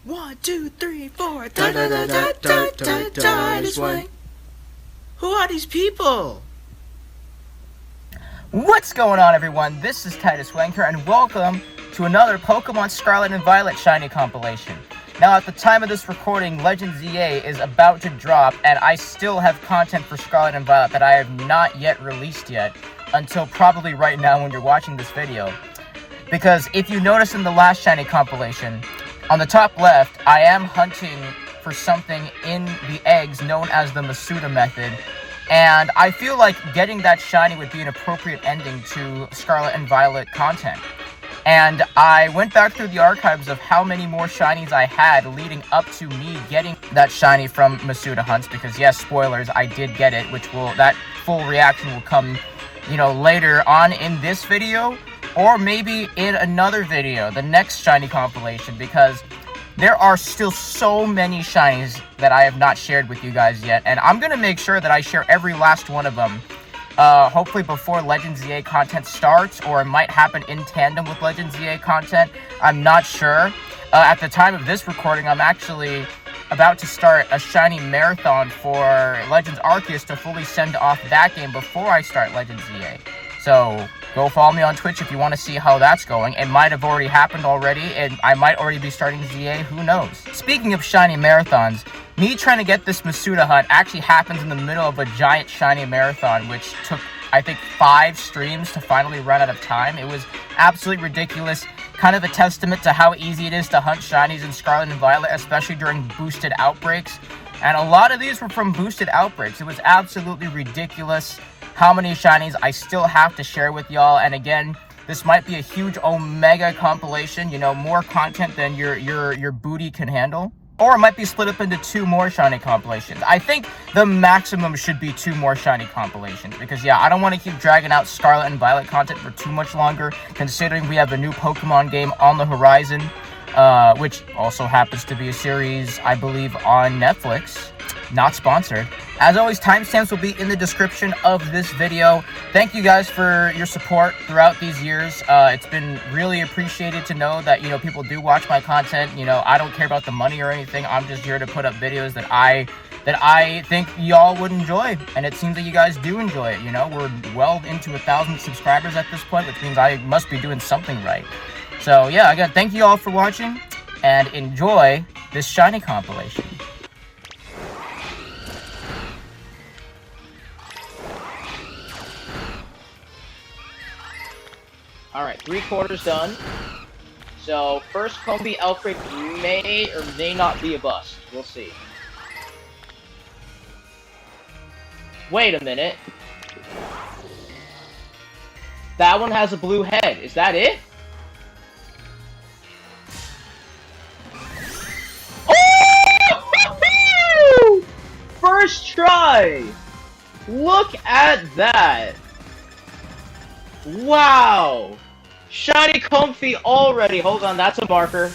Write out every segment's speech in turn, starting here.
1, 2, 3, 4. Titus Wang. Who are these people? What's going on, everyone? This is Titus Wanker, and welcome to another Pokemon Scarlet and Violet Shiny compilation. Now, at the time of this recording, Legends EA is about to drop, and I still have content for Scarlet and Violet that I have not yet released yet, until probably right now when you're watching this video. Because if you notice in the last Shiny compilation, on the top left, I am hunting for something in the eggs known as the Masuda method, and I feel like getting that shiny would be an appropriate ending to Scarlet and Violet content. And I went back through the archives of how many more shinies I had leading up to me getting that shiny from Masuda hunts, because yes, spoilers, I did get it, that full reaction will come, later on in this video, or maybe in another video, the next shiny compilation, because there are still so many shinies that I have not shared with you guys yet, and I'm going to make sure that I share every last one of them, hopefully before Legends EA content starts, or it might happen in tandem with Legends EA content. I'm not sure. At the time of this recording, I'm actually about to start a shiny marathon for Legends Arceus to fully send off that game before I start Legends EA. So go follow me on Twitch if you want to see how that's going. It might have already happened already, and I might already be starting ZA, who knows. Speaking of shiny marathons, me trying to get this Masuda hunt actually happens in the middle of a giant shiny marathon, which took, I think, 5 streams to finally run out of time. It was absolutely ridiculous. Kind of a testament to how easy it is to hunt shinies in Scarlet and Violet, especially during boosted outbreaks. And a lot of these were from boosted outbreaks. It was absolutely ridiculous how many shinies I still have to share with y'all. And again, this might be a huge Omega compilation, more content than your booty can handle. Or it might be split up into 2 more shiny compilations. I think the maximum should be 2 more shiny compilations, because yeah, I don't want to keep dragging out Scarlet and Violet content for too much longer, considering we have a new Pokemon game on the horizon, which also happens to be a series, I believe, on Netflix. Not sponsored. As always, timestamps will be in the description of this video. Thank you guys for your support throughout these years. It's been really appreciated to know that, people do watch my content. I don't care about the money or anything. I'm just here to put up videos that I think y'all would enjoy. And it seems that you guys do enjoy it, We're well into 1,000 subscribers at this point, which means I must be doing something right. So yeah, again, thank you all for watching, and enjoy this shiny compilation. Alright, 3/4 done. So, first Comfey outbreak may or may not be a bust. We'll see. Wait a minute. That one has a blue head. Is that it? Oh! First try! Look at that! Wow! Shiny Comfey already! Hold on, that's a marker.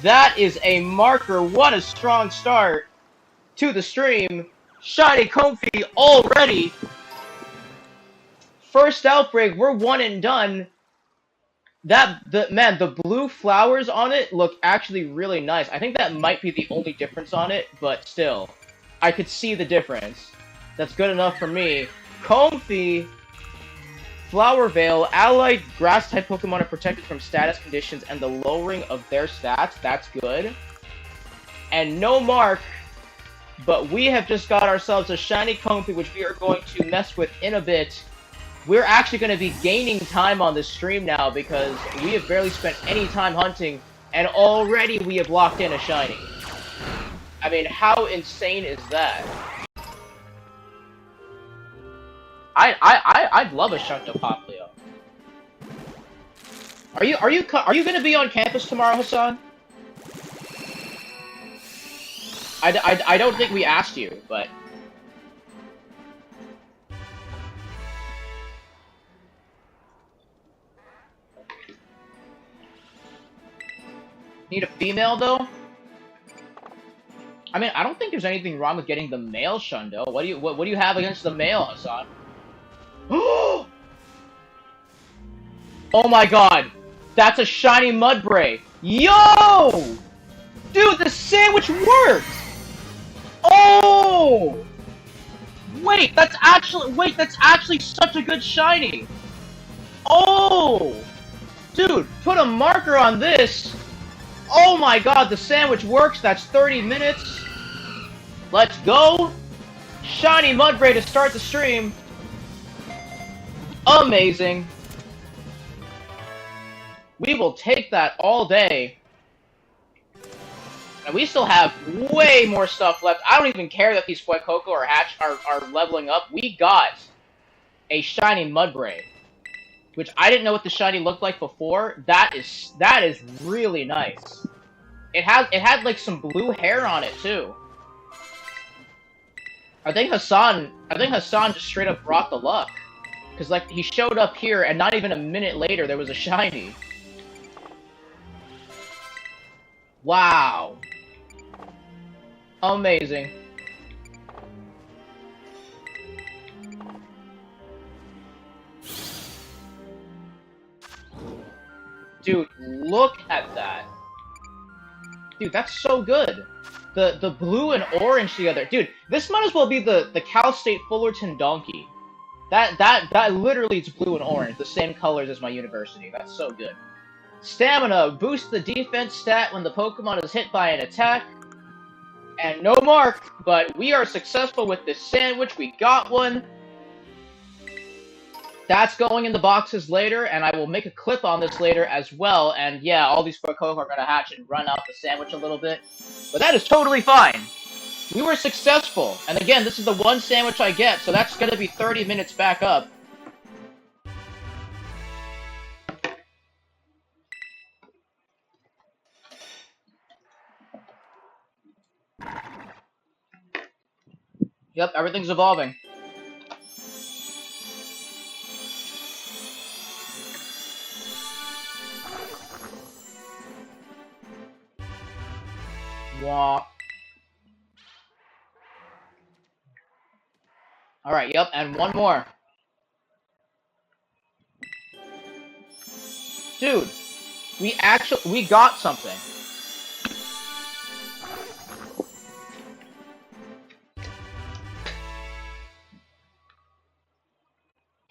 That is a marker. What a strong start to the stream. Shiny Comfey already! First outbreak, we're one and done. Man, the blue flowers on it look actually really nice. I think that might be the only difference on it, but still. I could see the difference. That's good enough for me. Comfey! Flower Veil, allied grass-type Pokemon are protected from status conditions and the lowering of their stats. That's good. And no mark, but we have just got ourselves a shiny Comfey, which we are going to mess with in a bit. We're actually going to be gaining time on this stream now, because we have barely spent any time hunting, and already we have locked in a shiny. I mean, how insane is that? I'd love a Shundo Poplio. Are you gonna be on campus tomorrow, Hassan? I don't think we asked you, but need a female though? I mean, I don't think there's anything wrong with getting the male Shundo. What do you have against the male, Hassan? Oh my god! That's a shiny Mudbray! Yo! Dude, the sandwich worked! Oh! Wait, that's actually such a good shiny! Oh! Dude, put a marker on this! Oh my god, the sandwich works, that's 30 minutes! Let's go! Shiny Mudbray to start the stream! Amazing! We will take that all day. And we still have way more stuff left. I don't even care that these Fuecoco are leveling up. We got a shiny Mudbray, which I didn't know what the shiny looked like before. That is really nice. It had like some blue hair on it too. I think Hassan just straight up brought the luck. Cause like he showed up here and not even a minute later there was a shiny. Wow. Amazing. Dude, look at that. Dude, that's so good. The blue and orange together. Dude, this might as well be the Cal State Fullerton Donkey. That literally is blue and orange, the same colors as my university. That's so good. Stamina, boost the defense stat when the Pokemon is hit by an attack. And no mark, but we are successful with this sandwich. We got one. That's going in the boxes later, and I will make a clip on this later as well. And yeah, all these Pokemon are going to hatch and run out the sandwich a little bit. But that is totally fine. We were successful. And again, this is the one sandwich I get, so that's going to be 30 minutes back up. Yep, everything's evolving. Wah. Alright, yep, and one more. Dude, we got something.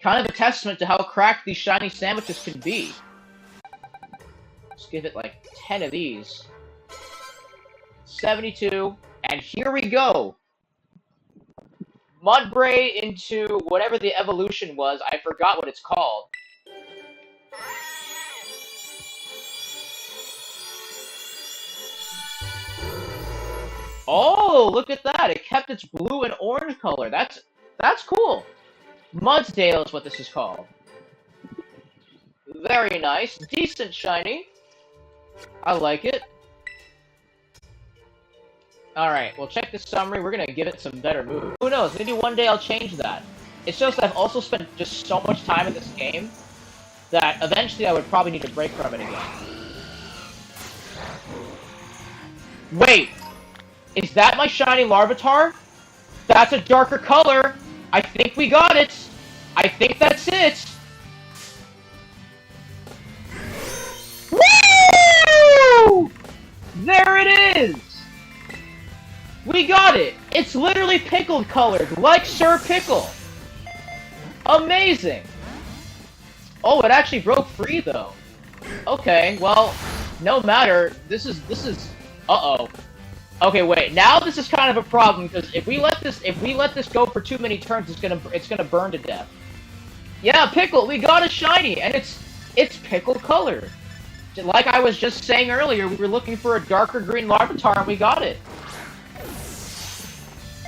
Kind of a testament to how cracked these shiny sandwiches can be. Let's give it like 10 of these. 72, and here we go! Mudbray into whatever the evolution was, I forgot what it's called. Oh, look at that! It kept its blue and orange color. That's cool. Mudsdale is what this is called. Very nice. Decent shiny. I like it. Alright, well check this summary. We're gonna give it some better moves. Who knows? Maybe one day I'll change that. It's just I've also spent just so much time in this game that eventually I would probably need to break from it again. Wait! Is that my shiny Larvitar? That's a darker color! I think we got it! I think that's it! Woo! There it is! We got it! It's literally pickled colored, like Sir Pickle! Amazing! Oh, it actually broke free though. Okay, well, no matter. This is uh-oh. Okay, wait. Now this is kind of a problem because if we let this go for too many turns, it's gonna burn to death. Yeah, Pickle, we got a shiny, and it's pickle colored. Like I was just saying earlier, we were looking for a darker green Larvitar, and we got it.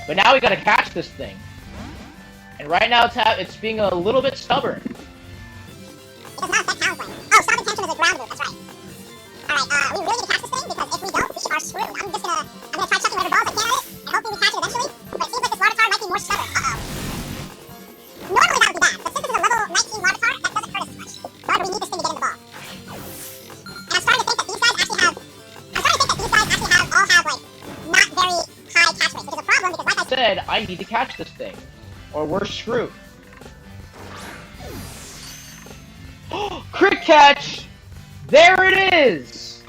But now we gotta catch this thing. And right now it's being a little bit stubborn. It does not affect Talon Flame. Oh, Stop Attention is a ground move, that's right. Alright, we really need to catch this thing, because if we don't, we are screwed. I'm gonna try chucking whatever balls I can at it, and hopefully we catch it eventually, but it seems like this Larvitar might be more stubborn. Uh-oh. Normally that would be bad, but since this is a level 19 Larvitar, that doesn't hurt us as much. However, we need this thing to get in the ball. And I'm starting to think that these guys actually have, all have, like, not very high catch rates, which is a problem, because like I said, I need to catch this thing, or we're screwed. Crit catch! There it is!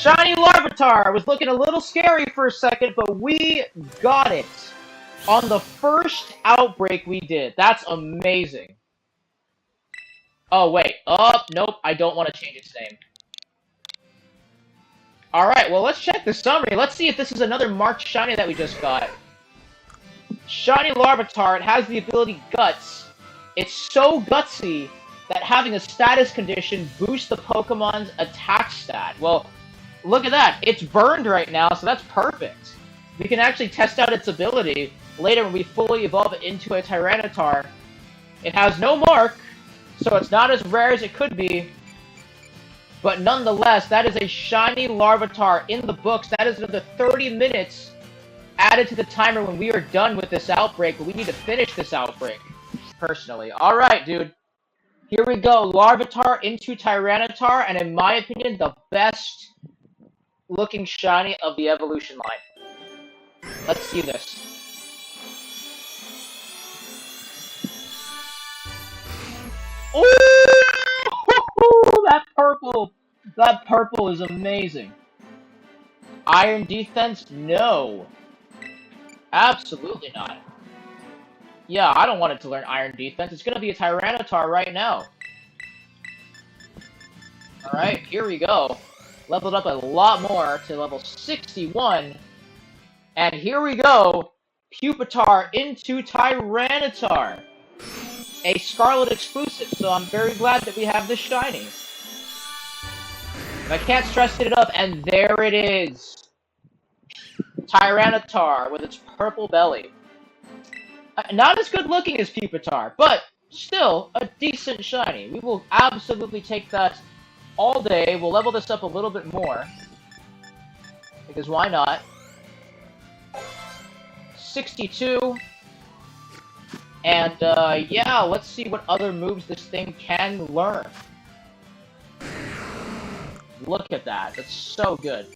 Shiny Larvitar was looking a little scary for a second, but we got it on the first outbreak we did. That's amazing. Oh, wait. Oh, nope. I don't want to change its name. Alright, well, let's check the summary. Let's see if this is another marked shiny that we just got. Shiny Larvitar, it has the ability Guts. It's so gutsy that having a status condition boosts the Pokemon's attack stat. Well, look at that. It's burned right now, so that's perfect. We can actually test out its ability later when we fully evolve it into a Tyranitar. It has no mark, so it's not as rare as it could be. But nonetheless, that is a shiny Larvitar in the books. That is another 30 minutes added to the timer when we are done with this outbreak. But we need to finish this outbreak, personally. Alright, dude. Here we go. Larvitar into Tyranitar, and in my opinion, the best looking shiny of the evolution line. Let's see this. Ooh! That purple is amazing. Iron defense? No. Absolutely not. Yeah, I don't want it to learn iron defense. It's gonna be a Tyranitar right now. Alright, here we go. Leveled up a lot more to level 61. And here we go. Pupitar into Tyranitar. A Scarlet exclusive, so I'm very glad that we have this shiny. I can't stress it enough, and there it is. Tyranitar with its purple belly. Not as good looking as Pupitar, but still a decent shiny. We will absolutely take that all day. We'll level this up a little bit more. Because why not? 62. And, yeah, let's see what other moves this thing can learn. Look at that. That's so good.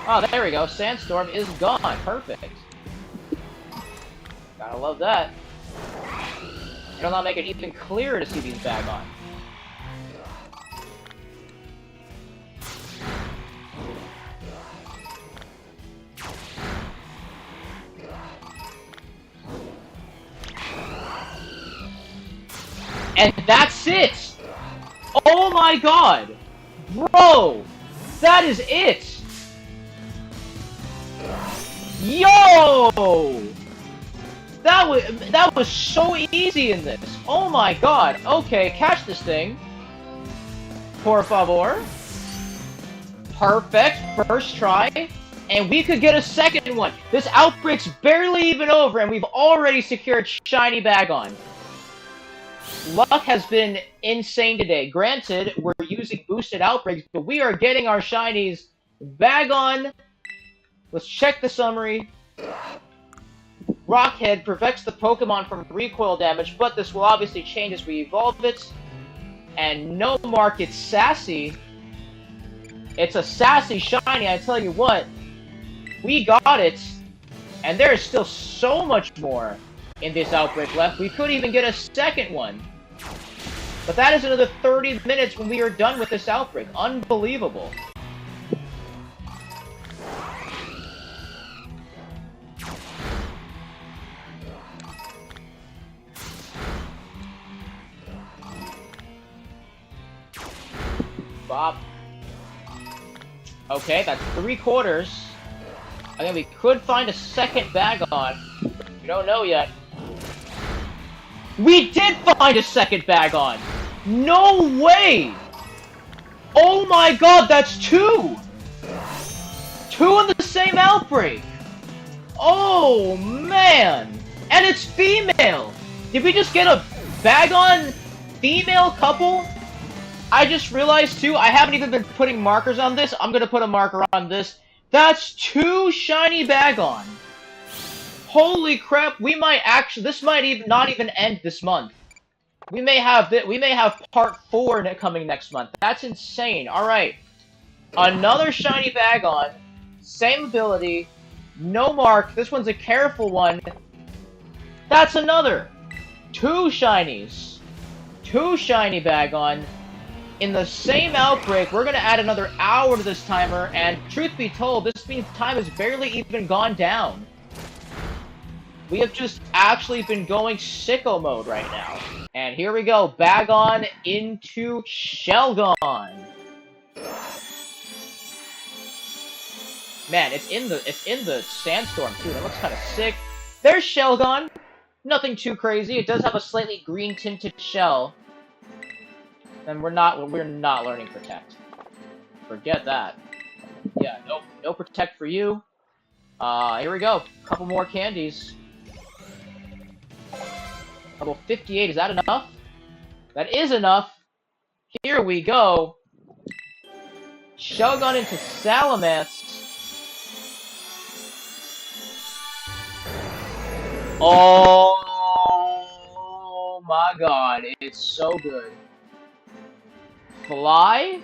Oh, there we go. Sandstorm is gone. Perfect. Gotta love that. It'll not make it even clearer to see these Bagon. And that's it! Oh my god! Bro! That is it! Yo! That was so easy in this. Oh my god. Okay, catch this thing. Por favor. Perfect. First try. And we could get a second one. This outbreak's barely even over, and we've already secured shiny Bagon. Luck has been insane today. Granted, we're using boosted outbreaks, but we are getting our shinies. Bagon. Let's check the summary. Rockhead prevents the Pokemon from recoil damage, but this will obviously change as we evolve it. And no mark, it's sassy. It's a sassy shiny, I tell you what. We got it. And there is still so much more in this outbreak left. We could even get a second one. But that is another 30 minutes when we are done with this outbreak. Unbelievable. Bob. Okay, that's 3/4. I think we could find a second Bagon. We don't know yet. We did find a second Bagon! No way! Oh my god, that's 2! 2 in the same outbreak! Oh man! And it's female! Did we just get a Bagon female couple? I just realized too, I haven't even been putting markers on this. I'm gonna put a marker on this. That's 2 shiny Bagon! Holy crap, we might actually, this might not even end this month. We may have part 4 coming next month. That's insane. Alright. Another shiny Bagon. Same ability. No mark. This one's a careful one. That's another. 2 shinies. 2 shiny Bagon. in the same outbreak, we're gonna add another hour to this timer, and truth be told, this means time has barely even gone down. We have just actually been going sicko mode right now. And here we go, Bagon into Shelgon. Man, it's in the sandstorm too. That looks kind of sick. There's Shelgon. Nothing too crazy. It does have a slightly green tinted shell. And we're not learning Protect. Forget that. Yeah, no Protect for you. Here we go. Couple more candies. Level 58, is that enough? That is enough. Here we go. Shelgon into Salamence. Oh my god, it's so good. Fly?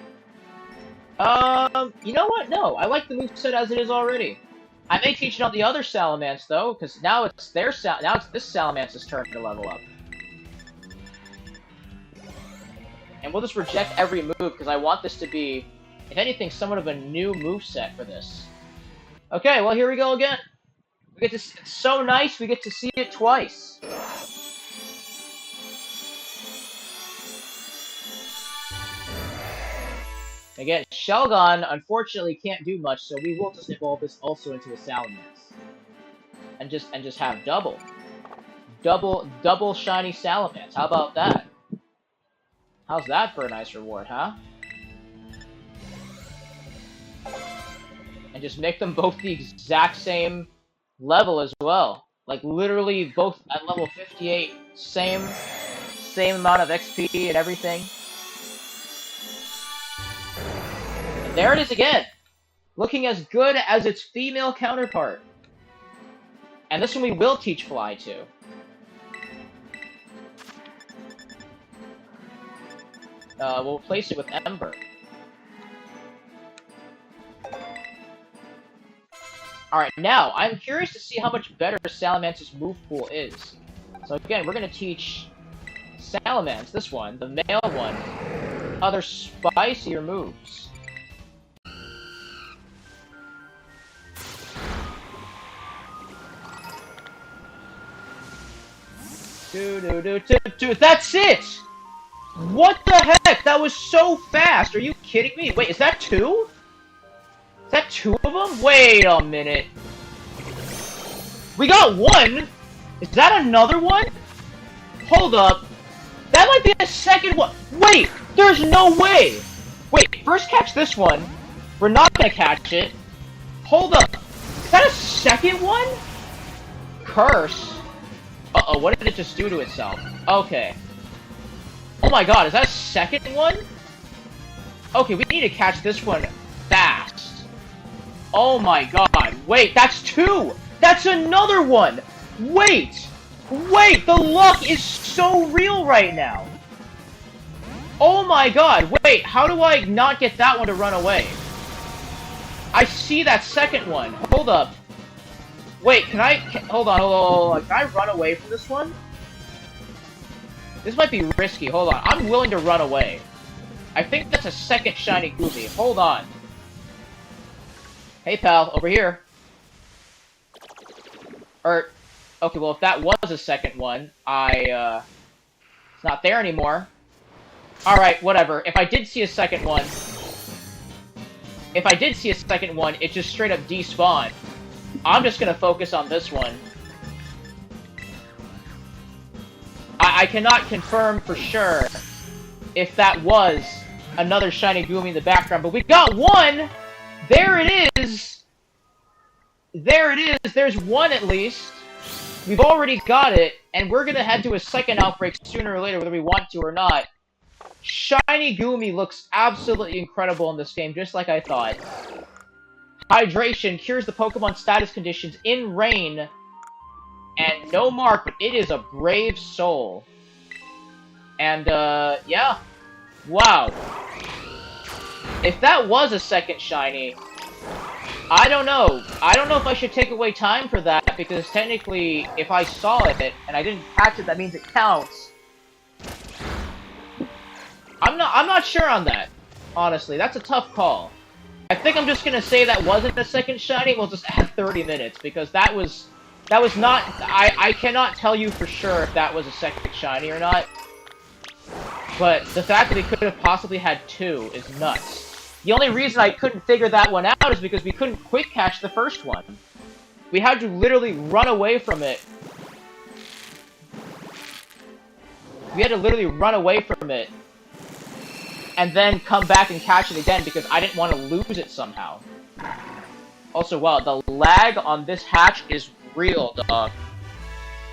You know what? No, I like the moveset as it is already. I may teach it on the other Salamence though, because now it's this Salamance's turn to level up. And we'll just reject every move because I want this to be, if anything, somewhat of a new moveset for this. Okay, well here we go again. We get to, it's so nice we get to see it twice. Again, Shelgon unfortunately can't do much, so we will just evolve this also into a Salamence. And just have double shiny Salamence. How about that? How's that for a nice reward, huh? And just make them both the exact same level as well. Like literally both at level 58, same amount of XP and everything. And there it is again, looking as good as its female counterpart. And this one we will teach Fly to. We'll replace it with Ember. Alright, now, I'm curious to see how much better Salamance's move pool is. So again, we're going to teach Salamence, this one, the male one, other spicier moves. That's it! What the heck? That was so fast! Are you kidding me? Wait, is that two? Is that two of them? Wait a minute. We got one? Is that another one? Hold up. That might be a second one. Wait! There's no way! Wait, first catch this one. We're not gonna catch it. Hold up. Is that a second one? Curse. Uh-oh, what did it just do to itself? Okay. Oh my god, is that a second one? Okay, we need to catch this one fast. Oh my god, wait, that's two! That's another one! Wait! Wait, the luck is so real right now! Oh my god, wait, how do I not get that one to run away? I see that second one. Hold up. Wait, hold on. Can I run away from this one? This might be risky. Hold on. I'm willing to run away. I think that's a second shiny Goomy. Hold on. Hey, pal. Over here. Okay, well, if that was a second one, it's not there anymore. Alright, whatever. If I did see a second one, it just straight up despawned. I'm just gonna focus on this one. I cannot confirm for sure if that was another shiny Goomy in the background, but we got one! There it is! There it is! There's one at least. We've already got it, and we're gonna head to a second outbreak sooner or later, whether we want to or not. Shiny Goomy looks absolutely incredible in this game, just like I thought. Hydration cures the Pokemon status conditions in rain. And no mark, but it is a brave soul. And, yeah. Wow. If that was a second shiny, I don't know. I don't know if I should take away time for that, because technically, if I saw it, and I didn't catch it, that means it counts. I'm not sure on that. Honestly, that's a tough call. I think I'm just gonna say that wasn't a second shiny. We'll just add 30 minutes because that was not. I cannot tell you for sure if that was a second shiny or not. But the fact that we could have possibly had 2 is nuts. The only reason I couldn't figure that one out is because we couldn't quick catch the first one. We had to literally run away from it. We had to literally run away from it. And then come back and catch it again because I didn't want to lose it somehow. Also, wow, the lag on this hatch is real, dog.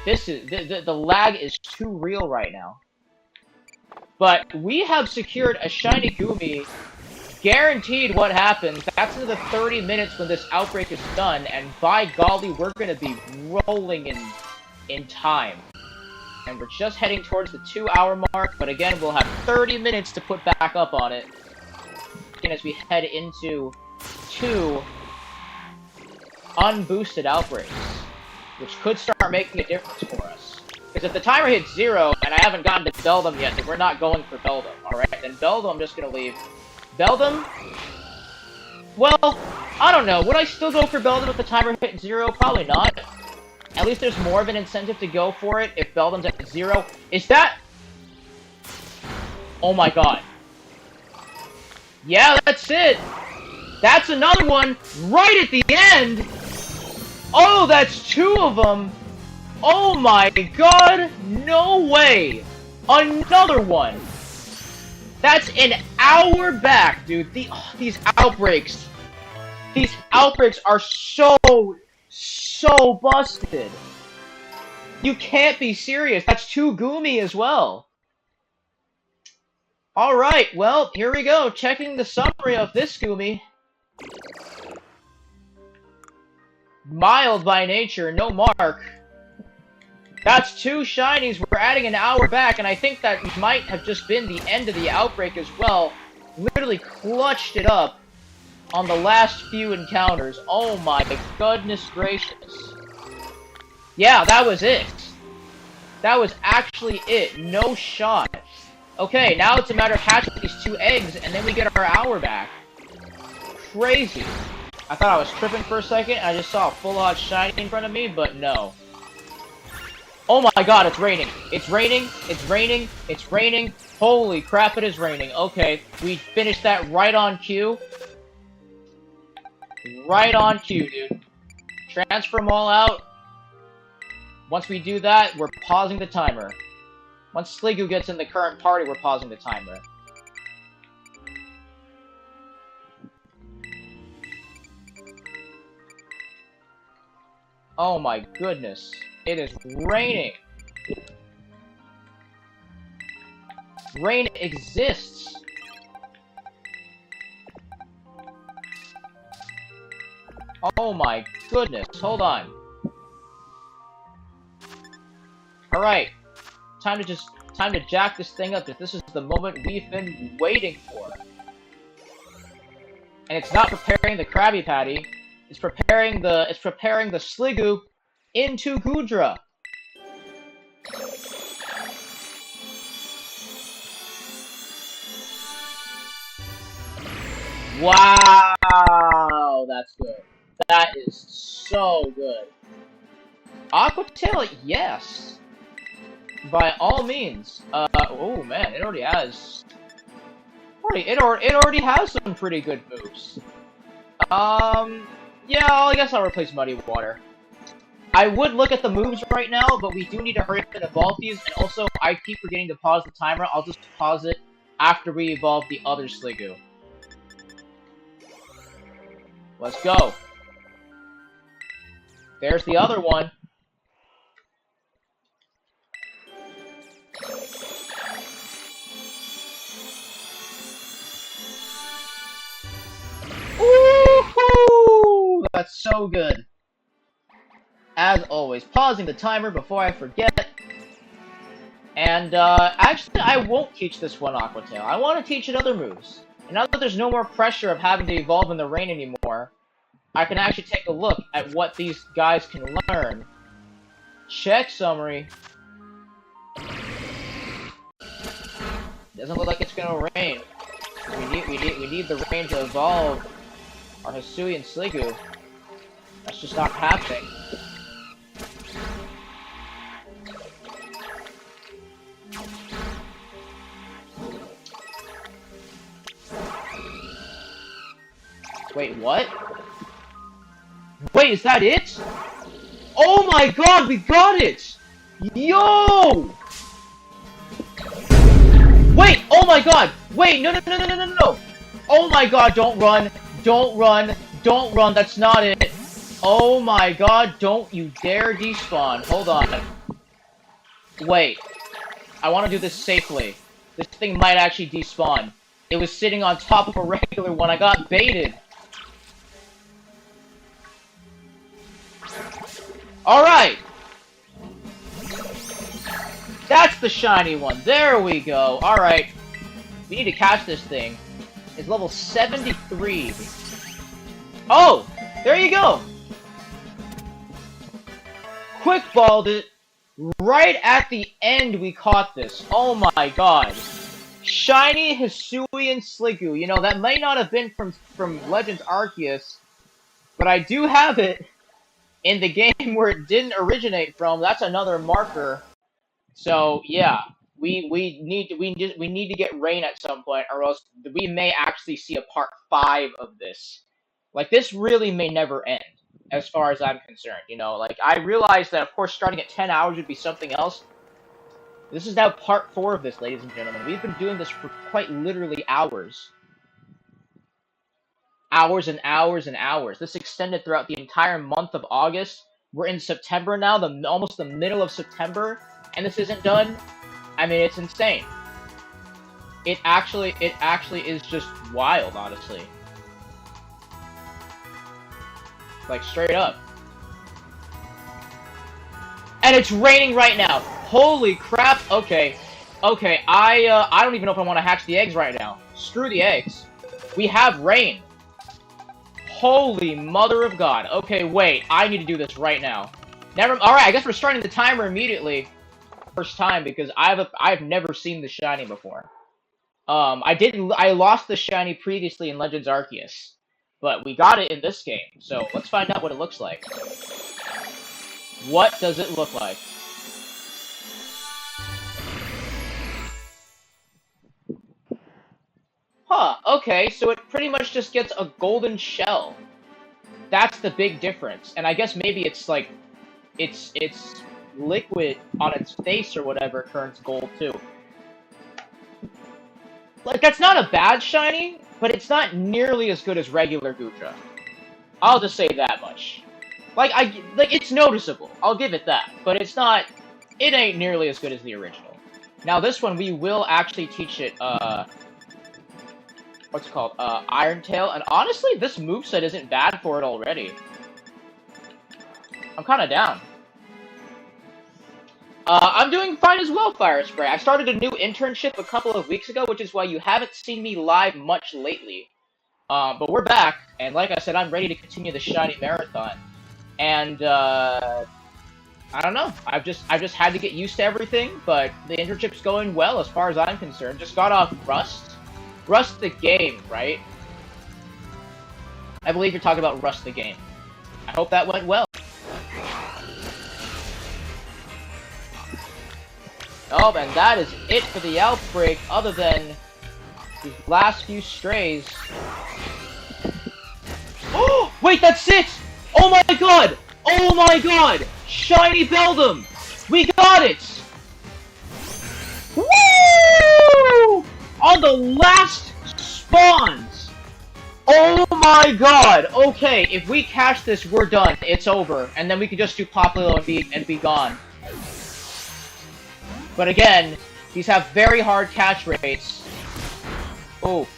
This is the lag is too real right now. But we have secured a shiny Goomy. Guaranteed what happens. That's in the 30 minutes when this outbreak is done, and by golly, we're gonna be rolling in time. And we're just heading towards the 2-hour mark, but again, we'll have 30 minutes to put back up on it. And as we head into 2 unboosted outbreaks, which could start making a difference for us. Because if the timer hits 0, and I haven't gotten to Beldum yet, then we're not going for Beldum, alright? Then Beldum, I'm just gonna leave. Beldum? Well, I don't know. Would I still go for Beldum if the timer hit 0? Probably not. At least there's more of an incentive to go for it if Beldum's at 0. Is that... Oh my god. Yeah, that's it! That's another one right at the end! Oh, that's 2 of them! Oh my god! No way! Another one! That's an hour back, dude. These outbreaks. These outbreaks are so busted. You can't be serious. That's 2 Goomy as well. Alright, well, here we go. Checking the summary of this Goomy. Mild by nature, no mark. That's 2 shinies. We're adding an hour back, and I think that might have just been the end of the outbreak as well. Literally clutched it up on the last few encounters. Oh my goodness gracious. Yeah, that was it. That was actually it. No shot. Okay, now it's a matter of hatching these 2 eggs, and then we get our hour back. Crazy. I thought I was tripping for a second, and I just saw a full-on shiny in front of me, but no. Oh my god, it's raining. It's raining. It's raining. It's raining. Holy crap, it is raining. Okay, we finished that right on cue. Right on cue, dude. Transfer them all out. Once we do that, we're pausing the timer. Once Sliggoo gets in the current party, we're pausing the timer. Oh my goodness. It is raining. Rain exists. Oh my goodness. Hold on. Alright. Time to jack this thing up. This is the moment we've been waiting for. And it's not preparing the Krabby Patty. It's preparing the Sliggoo into Goodra. Wow, that's good. That is so good. Aqua Tail, yes. By all means. Oh man, it already has. It already has some pretty good moves. Yeah, I guess I'll replace Muddy Water. I would look at the moves right now, but we do need to hurry up and evolve these, and also, I keep forgetting to pause the timer. I'll just pause it after we evolve the other Sliggoo. Let's go. There's the other one. Woohoo! That's so good. As always, pausing the timer before I forget. And, actually, I won't teach this one Aqua Tail. I want to teach it other moves. And now that there's no more pressure of having to evolve in the rain anymore, I can actually take a look at what these guys can learn. Check summary. Doesn't look like it's gonna rain. We need the rain to evolve our Hisuian Sliggoo. That's just not happening. Wait, what? Wait, is that it? Oh my god, we got it! Yo! Wait, oh my god! Wait, no. Oh my god, don't run, that's not it. Oh my god, don't you dare despawn. Hold on. Wait. I want to do this safely. This thing might actually despawn. It was sitting on top of a regular one. I got baited. Alright! That's the shiny one. There we go. Alright. We need to catch this thing. It's level 73. Oh! There you go! Quick balled it. Right at the end we caught this. Oh my god. Shiny Hisuian Sliggoo. You know, that might not have been from Legends Arceus, but I do have it in the game where it didn't originate from. That's another marker. So yeah, we need to get rain at some point, or else we may actually see a part 5 of this. Like, this really may never end, as far as I'm concerned. You know, like, I realize that of course starting at 10 hours would be something else. This is now part 4 of this, ladies and gentlemen. We've been doing this for quite literally hours. Hours and hours and hours. This extended throughout the entire month of August. We're in September now, almost the middle of September, and this isn't done. I mean, it's insane. It actually is just wild, honestly. Like, straight up. And it's raining right now. Holy crap. Okay. Okay, I don't even know if I want to hatch the eggs right now. Screw the eggs. We have rain. Holy mother of God. Okay, wait. I need to do this right now. Alright, I guess we're starting the timer immediately. First time, because I've never seen the shiny before. I lost the shiny previously in Legends Arceus. But we got it in this game. So let's find out what it looks like. What does it look like? Huh, okay, so it pretty much just gets a golden shell. That's the big difference. And I guess maybe it's like, it's liquid on its face or whatever turns gold too. Like, that's not a bad shiny, but it's not nearly as good as regular Goodra. I'll just say that much. Like, it's noticeable. I'll give it that. But it ain't nearly as good as the original. Now, this one, we will actually teach it, what's it called? Iron Tail. And honestly, this moveset isn't bad for it already. I'm kinda down. I'm doing fine as well, Fire Spray. I started a new internship a couple of weeks ago, which is why you haven't seen me live much lately. But we're back, and like I said, I'm ready to continue the shiny marathon. And, I don't know. I've just had to get used to everything, but the internship's going well as far as I'm concerned. Just got off Rust. Rust the game, right? I believe you're talking about Rust the game. I hope that went well. Oh, and that is it for the outbreak, other than these last few strays. Oh, wait, that's it! Oh my god! Oh my god! Shiny Beldum! We got it! Woo! On the last spawns! Oh my god! Okay, if we catch this, we're done. It's over. And then we can just do Popplio and be gone. But again, these have very hard catch rates. Oh.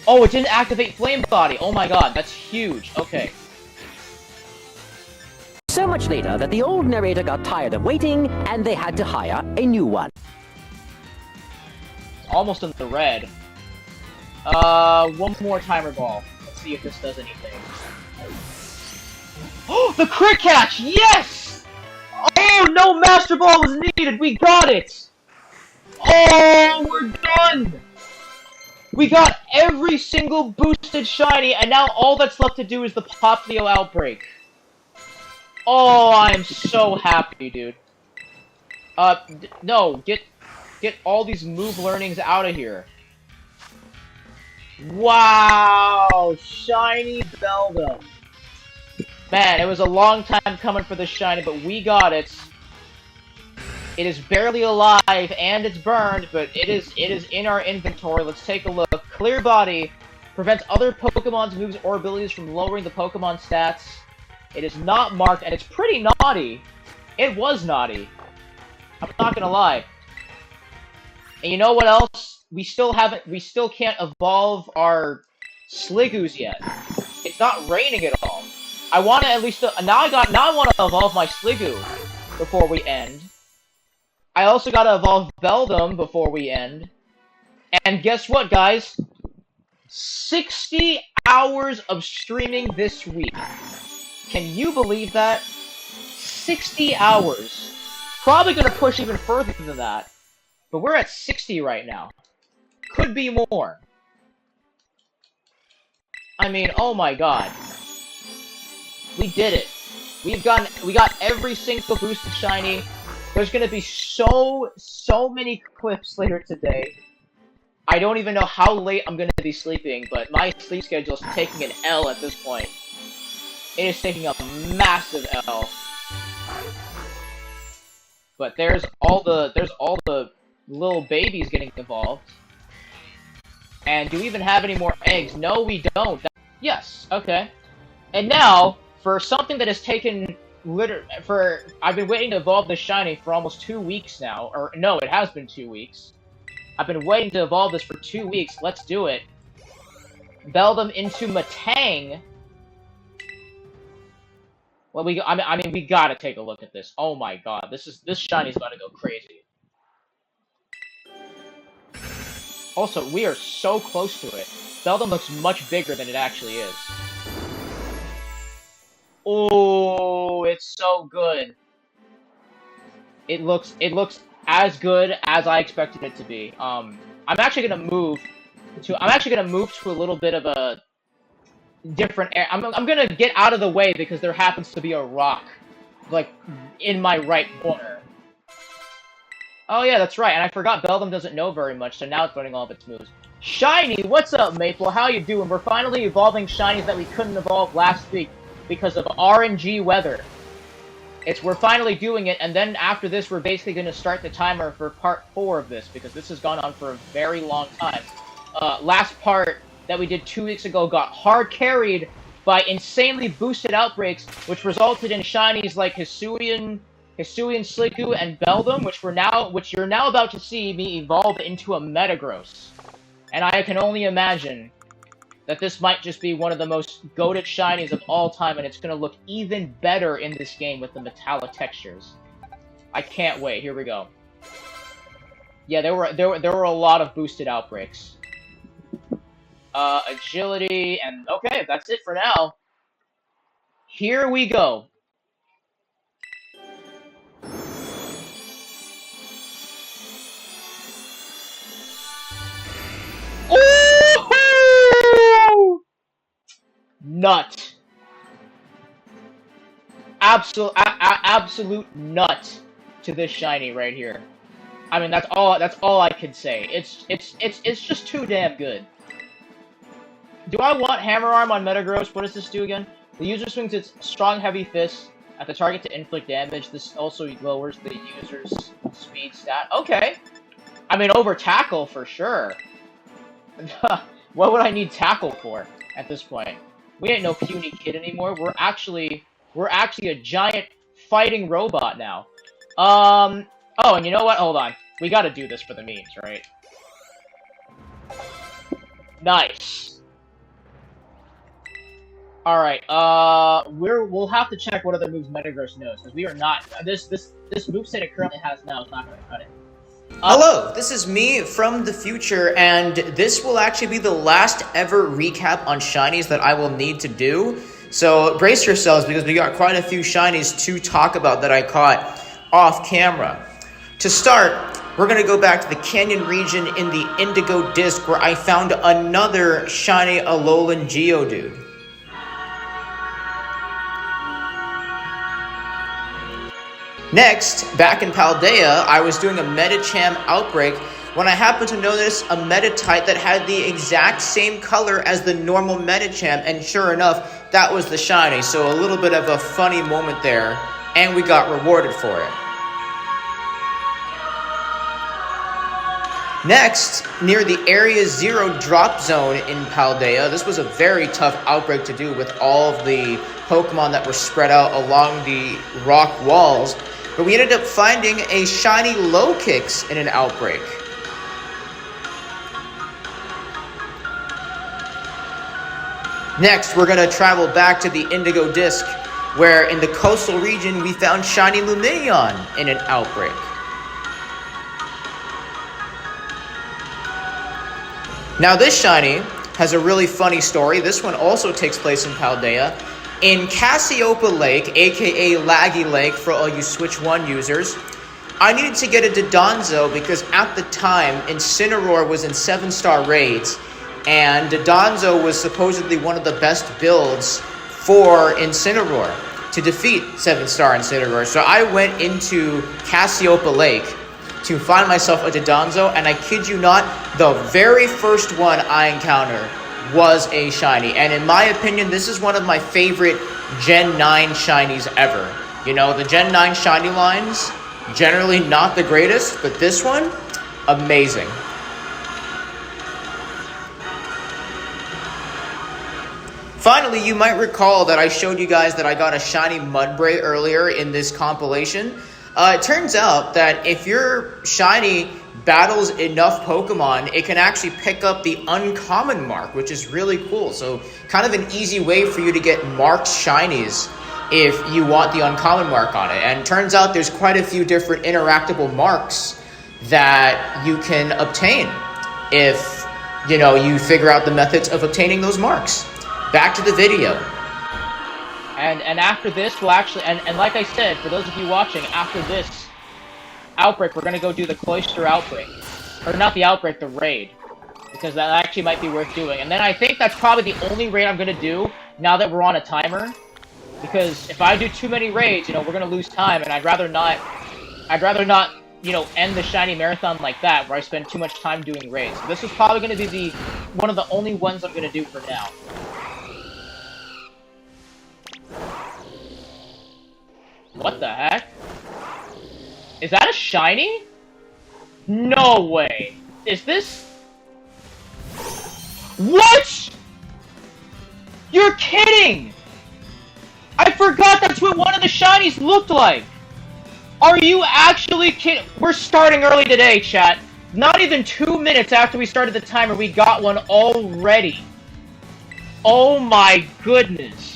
Oh, it didn't activate Flame Body. Oh my god, that's huge. Okay. So much later that the old narrator got tired of waiting, and they had to hire a new one. Almost in the red. One more timer ball. Let's see if this does anything. Oh, the crit catch! Yes! Oh, no Master Ball was needed! We got it! Oh, we're done! We got every single boosted shiny, and now all that's left to do is the Poplio Outbreak. Oh, I am so happy, dude. No, get all these move learnings out of here. Wow, shiny Beldum. Man, it was a long time coming for the shiny, but we got it. It is barely alive, and it's burned, but it is in our inventory. Let's take a look. Clear Body prevents other Pokemon's moves or abilities from lowering the Pokemon stats. It is not marked, and it's pretty naughty. It was naughty. I'm not gonna lie. And you know what else? We still can't evolve our Sliggoos yet. It's not raining at all. I want to at least now I want to evolve my Sliggoo before we end. I also got to evolve Beldum before we end. And guess what, guys? 60 hours of streaming this week. Can you believe that? 60 hours. Probably going to push even further than that. But we're at 60 right now. Could be more. I mean, oh my god. We did it. We got every single boosted shiny. There's gonna be so many clips later today. I don't even know how late I'm gonna be sleeping, but my sleep schedule is taking an L at this point. It is taking a massive L. But there's all the little babies getting evolved. And do we even have any more eggs? No, we don't. Yes, okay. And now, for something that has taken I've been waiting to evolve this shiny for almost 2 weeks now. Or, no, it has been 2 weeks. I've been waiting to evolve this for 2 weeks. Let's do it. Beldum into Matang. Well, I mean, we gotta take a look at this. Oh my god, this shiny's about to go crazy. Also, we are so close to it. Beldum looks much bigger than it actually is. Oh, it's so good. It looks as good as I expected it to be. I'm actually gonna move to a little bit of a different area. I'm gonna get out of the way because there happens to be a rock, like, in my right corner. Oh yeah, that's right, and I forgot Beldum doesn't know very much, so now it's learning all of its moves. Shiny, what's up, Maple? How you doing? We're finally evolving shinies that we couldn't evolve last week because of RNG weather. We're finally doing it, and then after this, we're basically going to start the timer for part 4 of this, because this has gone on for a very long time. Last part that we did 2 weeks ago got hard carried by insanely boosted outbreaks, which resulted in shinies like Hisuian, Sliggoo, and Beldum, which you're now about to see me evolve into a Metagross. And I can only imagine that this might just be one of the most goated shinies of all time, and it's going to look even better in this game with the metallic textures. I can't wait. Here we go. Yeah, there were a lot of boosted outbreaks. Agility, and okay, that's it for now. Here we go. Ooh! Nut. Absolute nut to this shiny right here. I mean, that's all I can say. It's just too damn good. Do I want Hammer Arm on Metagross? What does this do again? The user swings its strong heavy fist at the target to inflict damage. This also lowers the user's speed stat. Okay. I mean, over Tackle for sure. What would I need Tackle for at this point? We ain't no puny kid anymore. We're actually a giant fighting robot now. Oh, and you know what? Hold on. We gotta do this for the memes, right? Nice. Alright, we'll have to check what other moves Metagross knows, because we are not, this moveset it currently has now is not gonna cut it. Hello, this is me from the future, and this will actually be the last ever recap on shinies that I will need to do. So brace yourselves, because we got quite a few shinies to talk about that I caught off camera. To start, we're going to go back to the Canyon region in the Indigo Disc, where I found another shiny Alolan Geodude. Next, back in Paldea, I was doing a Medicham outbreak when I happened to notice a Meditite that had the exact same color as the normal Medicham, and sure enough, that was the shiny. So a little bit of a funny moment there, and we got rewarded for it. Next, near the Area 0 drop zone in Paldea, this was a very tough outbreak to do with all of the Pokemon that were spread out along the rock walls, but we ended up finding a shiny Low-Kicks in an outbreak. Next, we're going to travel back to the Indigo Disc, where in the coastal region we found shiny Lumineon in an outbreak. Now this shiny has a really funny story. This one also takes place in Paldea. In Cassiopeia Lake, aka Laggy Lake for all you Switch 1 users, I needed to get a Dodonzo because at the time, Incineroar was in 7-star raids, and Dodonzo was supposedly one of the best builds for Incineroar to defeat 7-star Incineroar. So I went into Cassiopeia Lake to find myself a Dodonzo, and I kid you not, the very first one I encountered was a shiny. And in my opinion, this is one of my favorite Gen 9 shinies ever. You know, the Gen 9 shiny lines, generally not the greatest, but this one, amazing. Finally, you might recall that I showed you guys that I got a shiny Mudbray earlier in this compilation. It turns out that if your shiny battles enough Pokemon, it can actually pick up the uncommon mark, which is really cool. So kind of an easy way for you to get marked shinies if you want the uncommon mark on it. And it turns out there's quite a few different interactable marks that you can obtain if, you know, you figure out the methods of obtaining those marks. Back to the video. And after this, we'll actually, and like I said, for those of you watching, after this outbreak, we're going to go do the Cloister outbreak. Or not the outbreak, the raid. Because that actually might be worth doing. And then I think that's probably the only raid I'm going to do now that we're on a timer. Because if I do too many raids, you know, we're going to lose time, and I'd rather not, you know, end the shiny marathon like that, where I spend too much time doing raids. So this is probably going to be one of the only ones I'm going to do for now. What the heck? Is that a shiny? No way. Is this... What?! You're kidding! I forgot that's what one of the shinies looked like! Are you actually kidding? We're starting early today, chat. Not even 2 minutes after we started the timer, we got one already. Oh my goodness.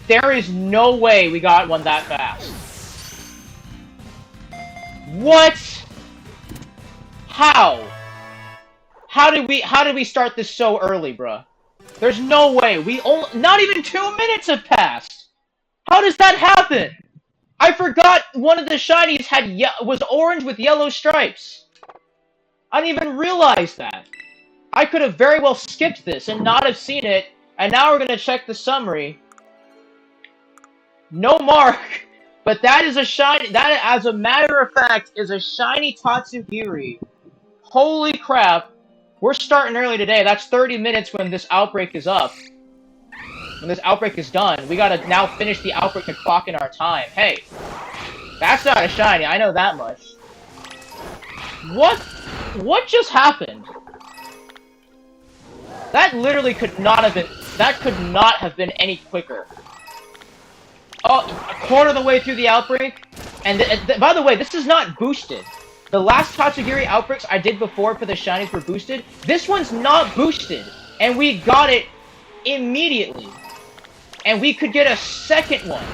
There is no way we got one that fast. What? How? How did we start this so early, bruh? There's no way. Not even 2 minutes have passed. How does that happen? I forgot one of the shinies was orange with yellow stripes. I didn't even realize that. I could have very well skipped this and not have seen it, and now we're gonna check the summary. No mark, but that is a shiny, that, as a matter of fact, is a shiny Tatsugiri. Holy crap. We're starting early today. That's 30 minutes when this outbreak is up. When this outbreak is done. We gotta now finish the outbreak and clock in our time. Hey, that's not a shiny, I know that much. What just happened? That literally could not have been any quicker. Oh, a quarter of the way through the outbreak, and by the way, this is not boosted. The last Tatsugiri outbreaks I did before for the shinies were boosted. This one's not boosted, and we got it immediately. And we could get a second one.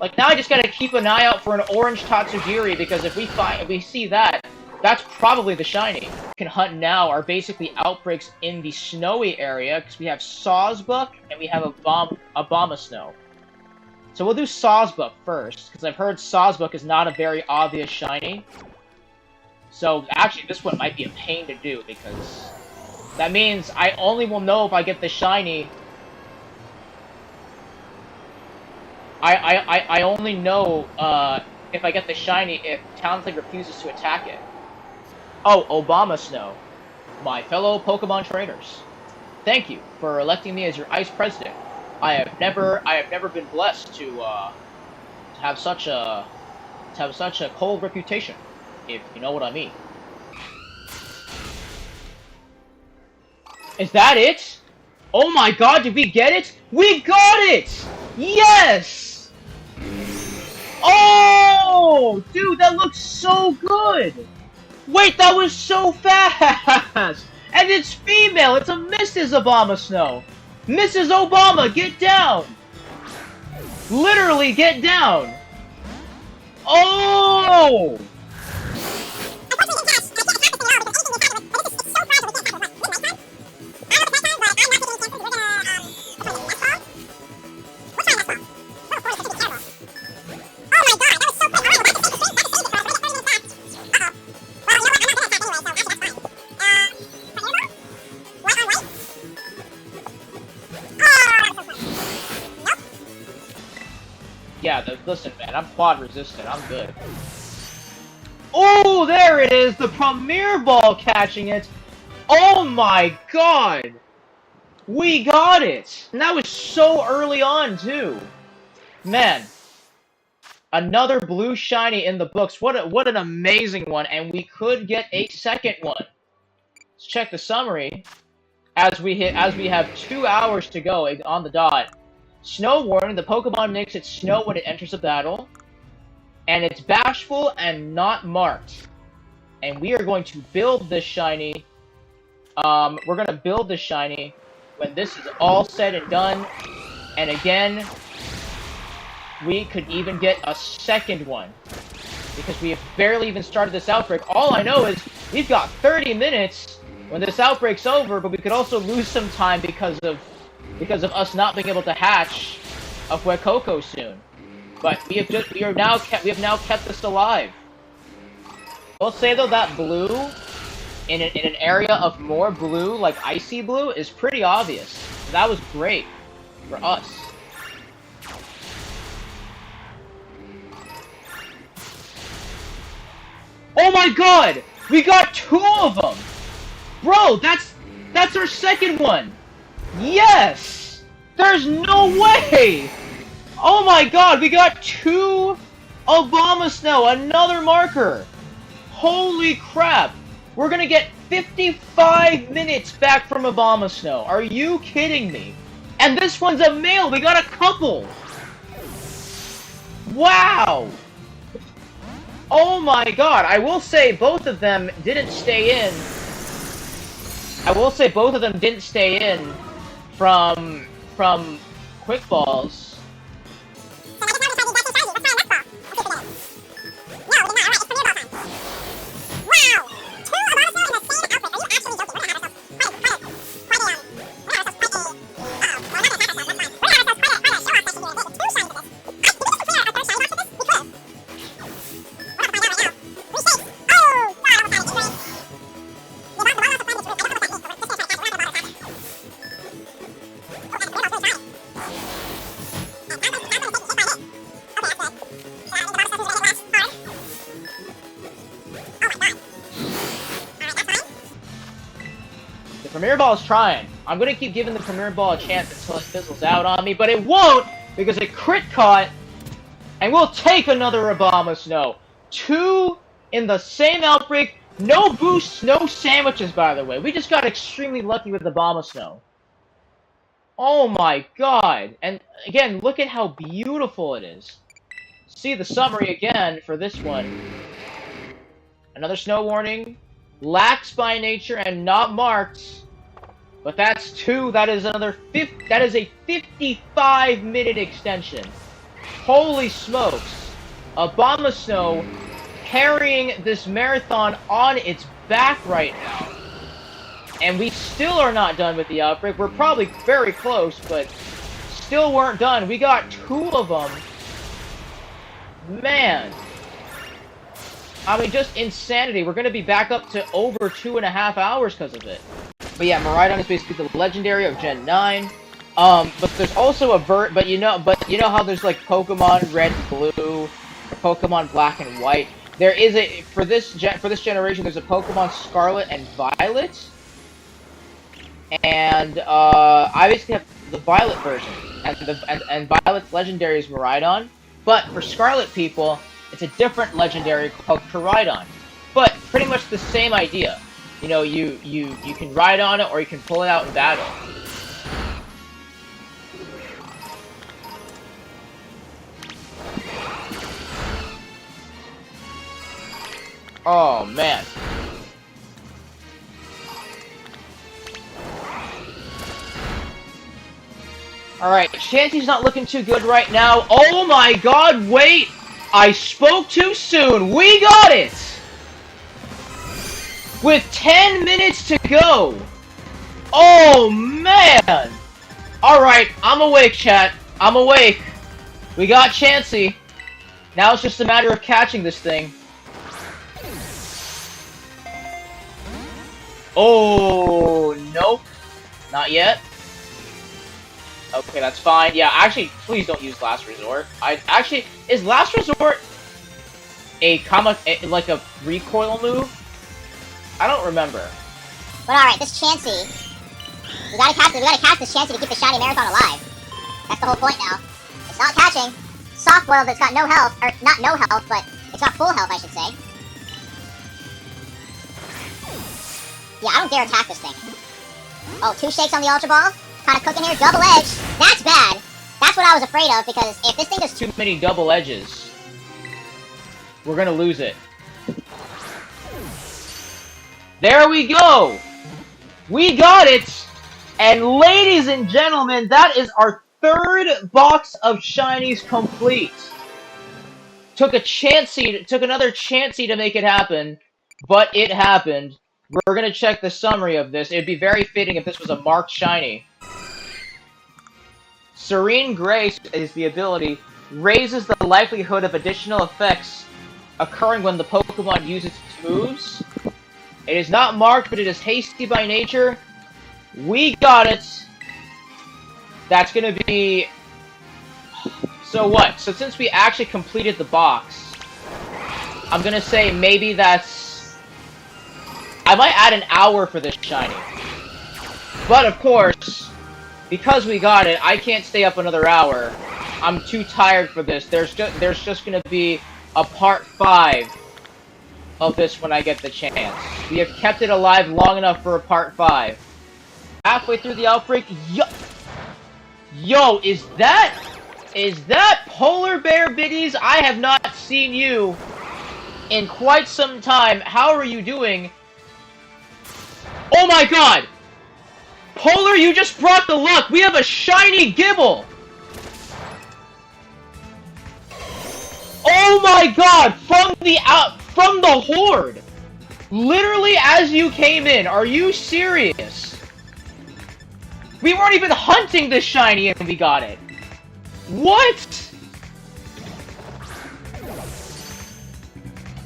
Like, now I just gotta keep an eye out for an orange Tatsugiri, because if we see that, that's probably the shiny. We can hunt now are basically outbreaks in the snowy area, because we have Sawsbuck and we have Abomasnow. So we'll do Sawsbuck first, because I've heard Sawsbuck is not a very obvious shiny. So, actually, this one might be a pain to do, because that means I only will know if I get the shiny. I only know, if I get the shiny if Townsley refuses to attack it. Oh, Abomasnow. My fellow Pokemon trainers. Thank you for electing me as your Ice President. I have never been blessed to have such a cold reputation, if you know what I mean. Is that it? Oh my god, did we get it? We got it! Yes! Oh! Dude, that looks so good! Wait, that was so fast! And it's female! It's a Mrs. Abomasnow! Mrs. Obama, get down! Literally, get down! Oh! Yeah, listen, man, I'm quad resistant. I'm good. Oh, there it is! The Premier Ball catching it! Oh my god! We got it! And that was so early on, too. Man. Another blue shiny in the books. What an amazing one. And we could get a second one. Let's check the summary. As we have 2 hours to go on the dot. Snow warning, the Pokemon makes it snow when it enters a battle. And it's bashful and not marked. And we are going to build this shiny. We're going to build this shiny when this is all said and done. And again, we could even get a second one. Because we have barely even started this outbreak. All I know is we've got 30 minutes when this outbreak's over, but we could also lose some time because of us not being able to hatch a Fuecoco soon. But we have now kept this alive. I'll say though that blue in an area of more blue, like icy blue, is pretty obvious. That was great for us. Oh my god! We got 2 of them! Bro, that's our second one! Yes! There's no way! Oh my god, we got 2 Abomasnow, another marker! Holy crap! We're gonna get 55 minutes back from Abomasnow. Are you kidding me? And this one's a male, we got a couple! Wow! Oh my god, I will say both of them didn't stay in. From Quick Balls. Premier Ball is trying. I'm gonna keep giving the Premier Ball a chance until it fizzles out on me, but it won't because it crit caught, and we'll take another Abomasnow. 2 in the same outbreak. No boosts, no sandwiches, by the way. We just got extremely lucky with Abomasnow. Oh my god. And again, look at how beautiful it is. See the summary again for this one. Another snow warning. Lax by nature and not marked. But that's 2. That is another that is a 55-minute extension. Holy smokes. Abomasnow carrying this marathon on its back right now. And we still are not done with the outbreak. We're probably very close, but still weren't done. We got 2 of them. Man. I mean, just insanity. We're gonna be back up to over 2.5 hours because of it. But yeah, Miraidon is basically the legendary of Gen 9. But there's also a but you know how there's like Pokemon Red and Blue, Pokemon Black and White. There is a for this generation. There's a Pokemon Scarlet and Violet, and I basically have the Violet version, and Violet's legendary is Miraidon. But for Scarlet people, it's a different legendary called Koraidon. But pretty much the same idea. You know, you can ride on it or you can pull it out in battle. Oh man. Alright, Chansey's not looking too good right now. Oh my god, wait! I spoke too soon! We got it! With 10 minutes to go! Oh man! Alright, I'm awake, chat. I'm awake. We got Chansey. Now it's just a matter of catching this thing. Oh, nope. Not yet. Okay, that's fine. Yeah, actually, please don't use Last Resort. Is Last Resort like a recoil move? I don't remember. But alright, this Chansey, we gotta catch this Chansey to keep the Shiny Marathon alive. That's the whole point now. It's not catching Soft-boiled that's got no health, or not no health, but it's not full health, I should say. Yeah, I don't dare attack this thing. Oh, 2 shakes on the Ultra Ball. Kind of cooking here. Double edge. That's bad. That's what I was afraid of, because if this thing does too many double edges, we're gonna lose it. There we go! We got it! And ladies and gentlemen, that is our 3rd box of Shinies complete. Took another Chansey to make it happen, but it happened. We're gonna check the summary of this. It'd be very fitting if this was a marked Shiny. Serene Grace is the ability, raises the likelihood of additional effects occurring when the Pokemon uses its moves. It is not marked, but it is hasty by nature. We got it. That's gonna be... So what? So since we actually completed the box, I'm gonna say maybe that's... I might add an hour for this Shiny. But of course, because we got it, I can't stay up another hour. I'm too tired for this. There's just gonna be a part 5 of this when I get the chance. We have kept it alive long enough for a part 5. Halfway through the outbreak, yo, is that Polar Bear Biddies? I have not seen you in quite some time. How are you doing? Oh my god! Polar, you just brought the luck! We have a shiny Gible! Oh my god! From the Horde! Literally as you came in, are you serious? We weren't even hunting this shiny and we got it! What?!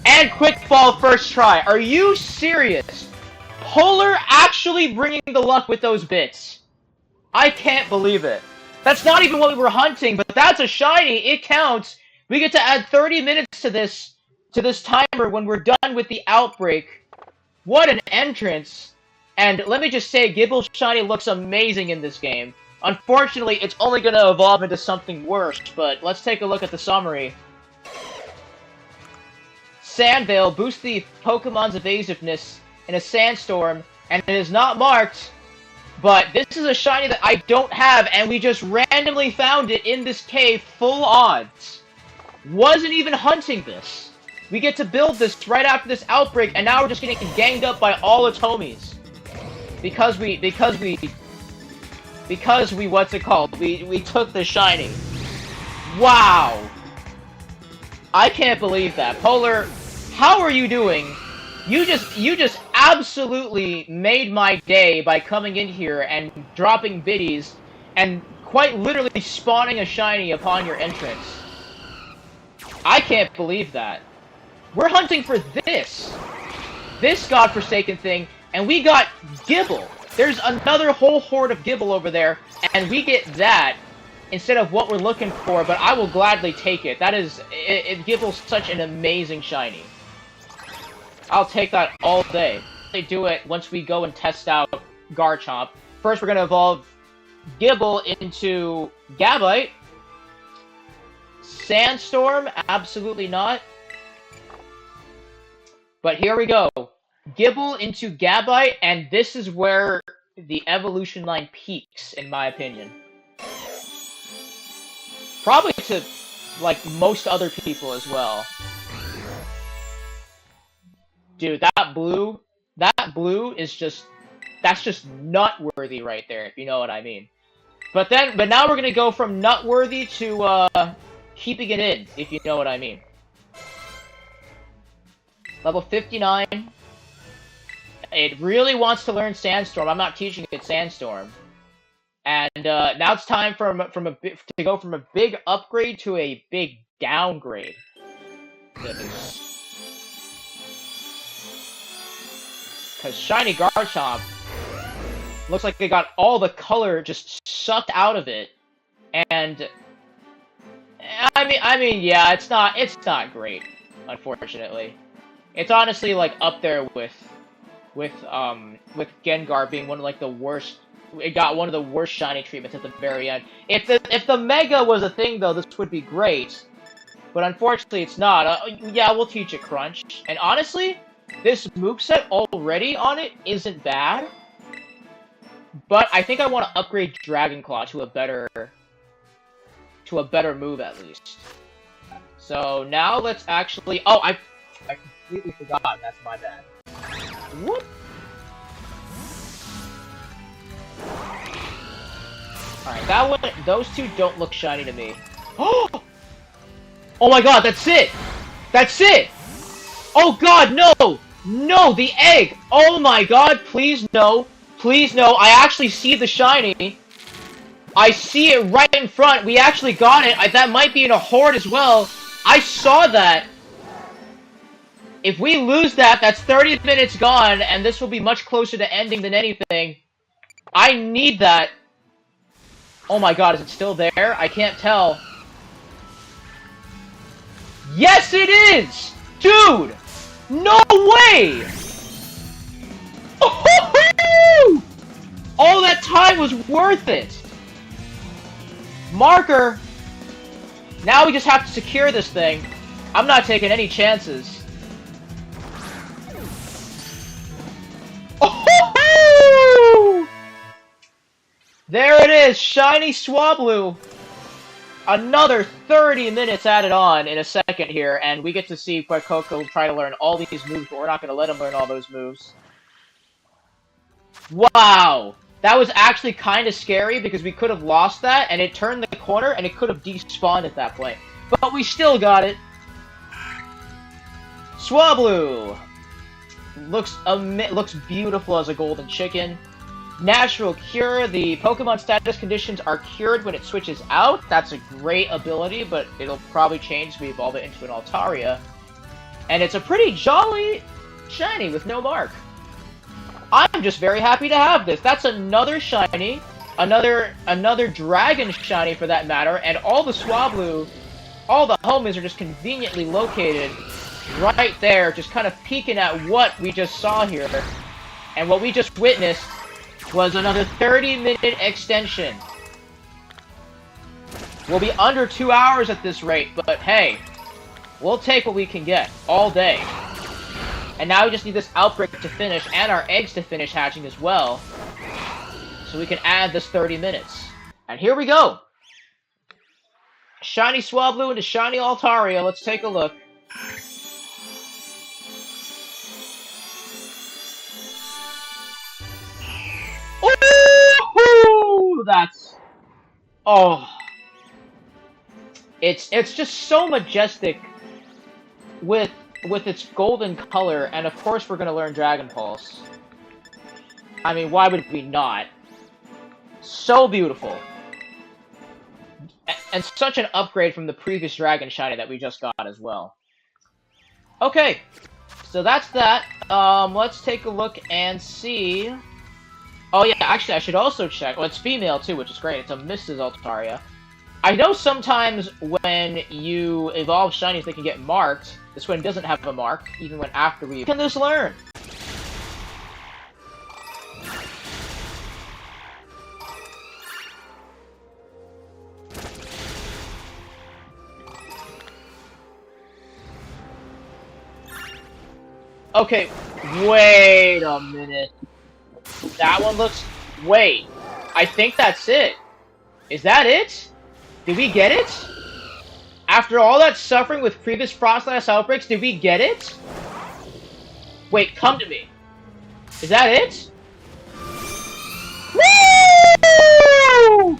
And quick ball first try, are you serious? Polar actually bringing the luck with those bits. I can't believe it. That's not even what we were hunting, but that's a shiny, it counts. We get to add 30 minutes to this timer when we're done with the outbreak. What an entrance. And let me just say, Gible shiny looks amazing in this game. Unfortunately, it's only going to evolve into something worse, but let's take a look at the summary. Sandveil boosts the Pokemon's evasiveness in a sandstorm, and it is not marked, but this is a shiny that I don't have, and we just randomly found it in this cave full odds. Wasn't even hunting this. We get to build this right after this outbreak, and now we're just getting ganged up by all its homies. Because we, what's it called? We took the shiny. Wow. I can't believe that. Polar, how are you doing? You just absolutely made my day by coming in here and dropping biddies and quite literally spawning a shiny upon your entrance. I can't believe that. We're hunting for this godforsaken thing, and we got Gible. There's another whole horde of Gible over there, and we get that instead of what we're looking for, but I will gladly take it. That is, Gible's such an amazing shiny. I'll take that all day. They do it once we go and test out Garchomp. First, we're going to evolve Gible into Gabite. Sandstorm? Absolutely not. But here we go. Gible into Gabite, and this is where the evolution line peaks, in my opinion. Probably to, like, most other people as well. Dude, that blue is just, that's just nut-worthy right there, if you know what I mean. But now we're gonna go from nut-worthy to, keeping it in, if you know what I mean. Level 59. It really wants to learn Sandstorm. I'm not teaching it Sandstorm. And now it's time to go from a big upgrade to a big downgrade. Because Shiny Garchomp looks like they got all the color just sucked out of it. And I mean, yeah, it's not great, unfortunately. It's honestly like up there with Gengar being one of like the worst. It got one of the worst shiny treatments at the very end. If the Mega was a thing though, this would be great. But unfortunately, it's not. Yeah, we'll teach it Crunch. And honestly, this moveset already on it isn't bad. But I think I want to upgrade Dragon Claw to a better move at least. So now let's actually. Oh, I completely forgot. That's my bad. Whoop. Alright, that one, those two don't look shiny to me. Oh my god, that's it! That's it! Oh god, no! No, the egg! Oh my god, please no. Please no, I actually see the shiny. I see it right in front. We actually got it. That might be in a horde as well. I saw that. If we lose that, that's 30 minutes gone, and this will be much closer to ending than anything. I need that. Oh my god, is it still there? I can't tell. Yes, it is! Dude! No way! Oh, all that time was worth it! Marker! Now we just have to secure this thing. I'm not taking any chances. Oh! There it is! Shiny Swablu! Another 30 minutes added on in a second here, and we get to see Coco try to learn all these moves, but we're not going to let him learn all those moves. Wow! That was actually kind of scary, because we could have lost that, and it turned the corner, and it could have despawned at that point. But we still got it! Swablu! Looks beautiful as a golden chicken. Natural Cure. The Pokemon status conditions are cured when it switches out. That's a great ability, but it'll probably change if we evolve it into an Altaria. And it's a pretty jolly shiny with no mark. I'm just very happy to have this. That's another shiny, another dragon shiny for that matter, and all the Swablu, all the homies are just conveniently located right there, just kind of peeking at what we just saw here. And what we just witnessed was another 30-minute extension. We'll be under 2 hours at this rate, but hey, we'll take what we can get all day. And now we just need this outbreak to finish, and our eggs to finish hatching as well, so we can add this 30 minutes. And here we go! Shiny Swablu into Shiny Altaria, let's take a look. Ooh, that's... Oh. It's just so majestic with its golden color, and of course we're gonna learn Dragon Pulse. I mean, why would we not? So beautiful. And such an upgrade from the previous Dragon Shiny that we just got as well. Okay, so that's that. Let's take a look and see. Oh yeah, actually I should also check. Well, it's female too, which is great. It's a Mrs. Altaria. I know sometimes when you evolve shinies, they can get marked. This one doesn't have a mark, even when after we... Can this learn? Okay, wait a minute. That one looks... Wait, I think that's it. Is that it? Did we get it? After all that suffering with previous Froslass outbreaks, did we get it? Wait, come to me. Is that it? Woo!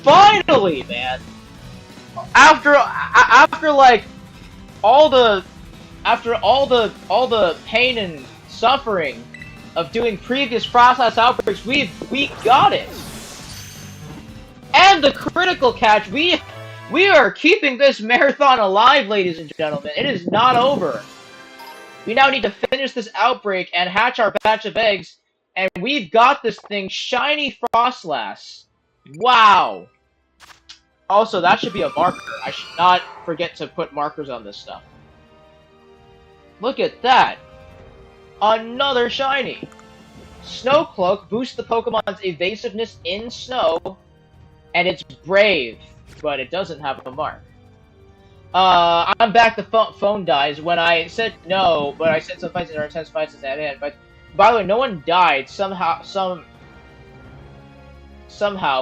Finally, man. After like all the pain and suffering of doing previous Froslass outbreaks, we got it. And the critical catch, we are keeping this marathon alive, ladies and gentlemen. It is not over. We now need to finish this outbreak and hatch our batch of eggs, and we've got this thing, Shiny Froslass. Wow. Also, that should be a marker. I should not forget to put markers on this stuff. Look at that. Another shiny. Snow Cloak boosts the Pokemon's evasiveness in snow, and it's brave, but it doesn't have a mark. I'm back. The phone dies. When I said no, but I said some fights are intense fights at that end. But by the way, no one died. Somehow,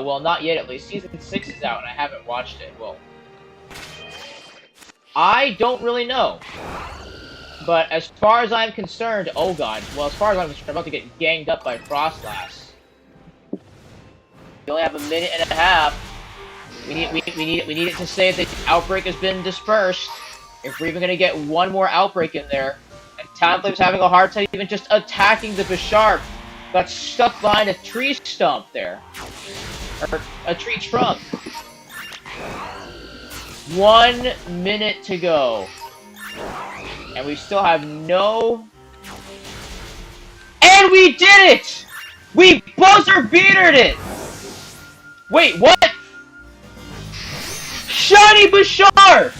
well, not yet at least. Season 6 is out, and I haven't watched it. Well, I don't really know. But as far as I'm concerned, oh god. Well, as far as I'm concerned, I'm about to get ganged up by Froslass. We only have a minute and a half. We need it to say that the outbreak has been dispersed. If we're even gonna get one more outbreak in there. And Talonflame's having a hard time even just attacking the Bisharp. Got stuck behind a tree stump there. Or a tree trunk. 1 minute to go. And we still have no... And we did it! We buzzer beatered it! Wait, what? Shiny Bisharp!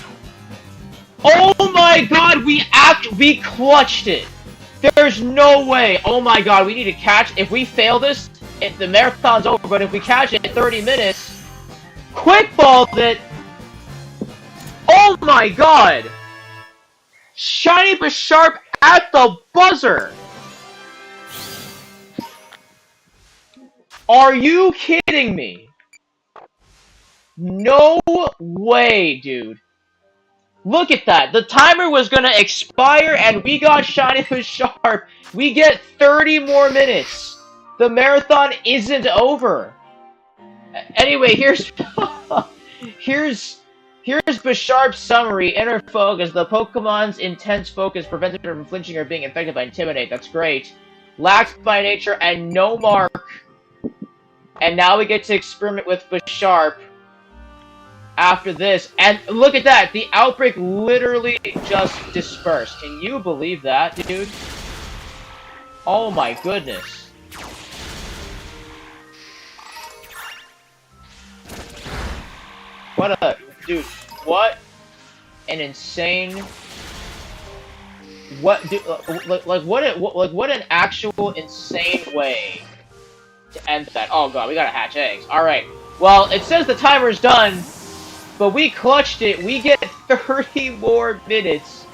Oh my god, we clutched it! There's no way! Oh my god, we need to catch... If we fail this, the marathon's over, but if we catch it in 30 minutes... Quick balled it! Oh my god! Shiny Bisharp at the buzzer! Are you kidding me? No way, dude. Look at that. The timer was gonna expire and we got Shiny Bisharp. We get 30 more minutes. The marathon isn't over. Anyway, here's Bisharp's summary. Inner focus. The Pokemon's intense focus prevents it from flinching or being infected by Intimidate. That's great. Lax by nature and no mark. And now we get to experiment with Bisharp after this. And look at that. The outbreak literally just dispersed. Can you believe that, dude? Oh my goodness. What a... Dude, what an insane... What, dude, what an actual insane way to end that. Oh god, we gotta hatch eggs. Alright. Well, it says the timer's done, but we clutched it. We get 30 more minutes.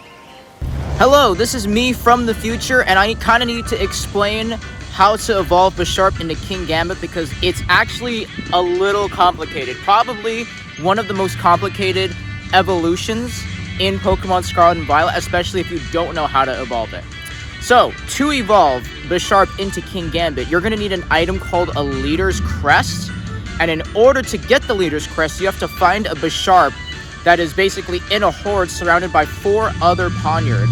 Hello, this is me from the future, and I kind of need to explain how to evolve Bisharp into King Gambit because it's actually a little complicated. Probably one of the most complicated evolutions in Pokemon Scarlet and Violet, especially if you don't know how to evolve it. So, to evolve Bisharp into King Gambit, you're going to need an item called a Leader's Crest. And in order to get the Leader's Crest, you have to find a Bisharp that is basically in a horde surrounded by 4 other Ponyard.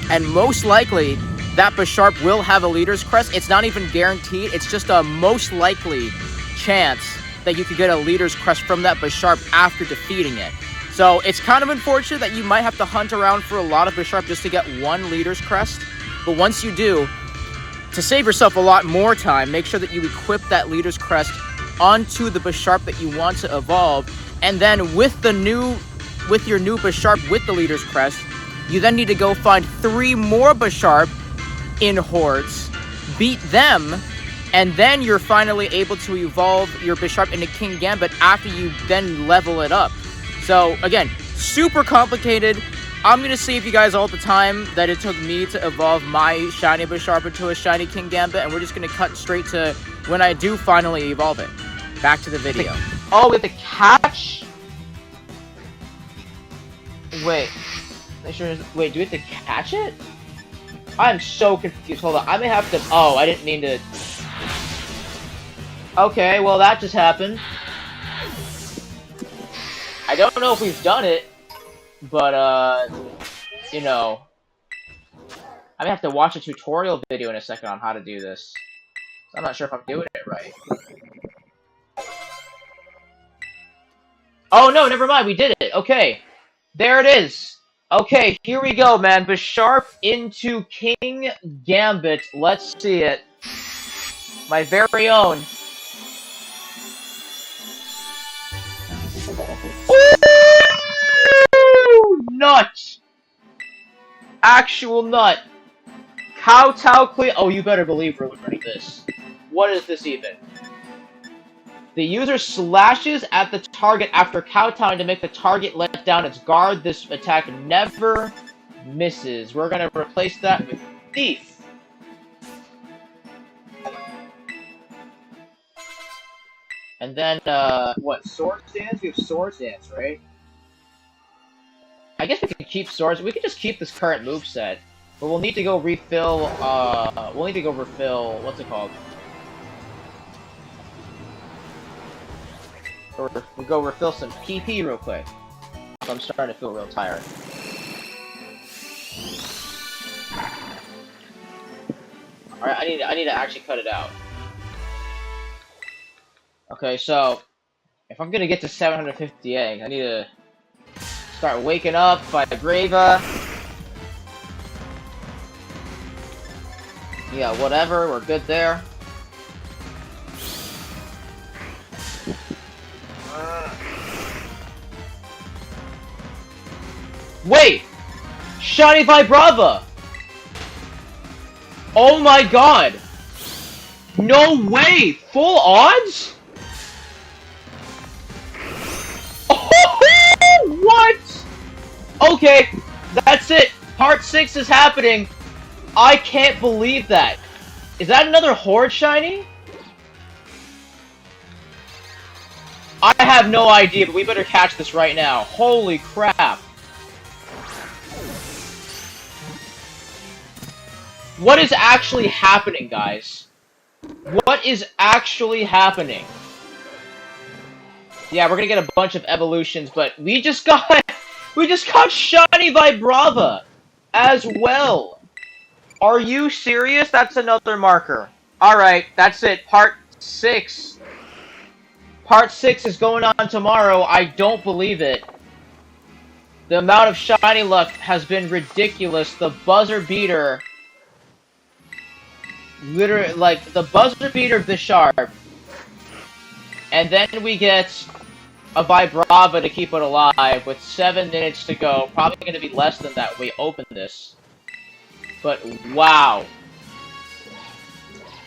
And most likely, that Bisharp will have a Leader's Crest. It's not even guaranteed. It's just a most likely chance that you could get a Leader's Crest from that Bisharp after defeating it. So it's kind of unfortunate that you might have to hunt around for a lot of Bisharp just to get one leader's crest. But once you do, to save yourself a lot more time, make sure that you equip that leader's crest onto the Bisharp that you want to evolve. And then with your new Bisharp with the leader's crest, you then need to go find 3 more Bisharp in hordes, beat them, and then you're finally able to evolve your Bisharp into King Gambit after you then level it up. So again, super complicated. I'm going to save you guys all the time that it took me to evolve my shiny Bisharp into a shiny King Gambit, and we're just going to cut straight to when I do finally evolve it. Back to the video. Oh, we have to catch? Wait. Wait, do we have to catch it? I'm so confused. Hold on, I may have to... Oh, I didn't mean to... Okay, well that just happened. I don't know if we've done it, but, you know... I may have to watch a tutorial video in a second on how to do this. I'm not sure if I'm doing it right. Oh no, never mind, we did it. Okay, there it is. Okay, here we go, man. Bisharp into King Gambit. Let's see it. My very own. Ooh, nut! Actual nut. Kowtow clean. Oh, you better believe we're learning this. What is this even? The user slashes at the target after kowtowing to make the target let down its guard. This attack never misses. We're gonna replace that with Thief. And then, what? Sword Dance? We have Sword Dance, right? I guess we can keep Swords. We can just keep this current moveset. But we'll need to go refill, what's it called? We'll go refill some PP real quick. I'm starting to feel real tired. Alright, I need to actually cut it out. Okay, so if I'm gonna get to 750 eggs, I need to start waking up, Vibrava. Yeah, whatever, we're good there. Wait! Shiny Vibrava! Oh my god! No way! Full odds? Oh, what? Okay, that's it. Part 6 is happening. I can't believe that. Is that another Horde Shiny? I have no idea, but we better catch this right now. Holy crap. What is actually happening, guys? What is actually happening? Yeah, we're gonna get a bunch of evolutions, but we just got Shiny Vibrava as well. Are you serious? That's another marker. Alright, that's it. Part 6. Part 6 is going on tomorrow. I don't believe it. The amount of shiny luck has been ridiculous. The buzzer beater... Literally, like, the buzzer beater Bisharp. And then we get a Vibrava to keep it alive with 7 minutes to go. Probably going to be less than that when we open this. But, wow.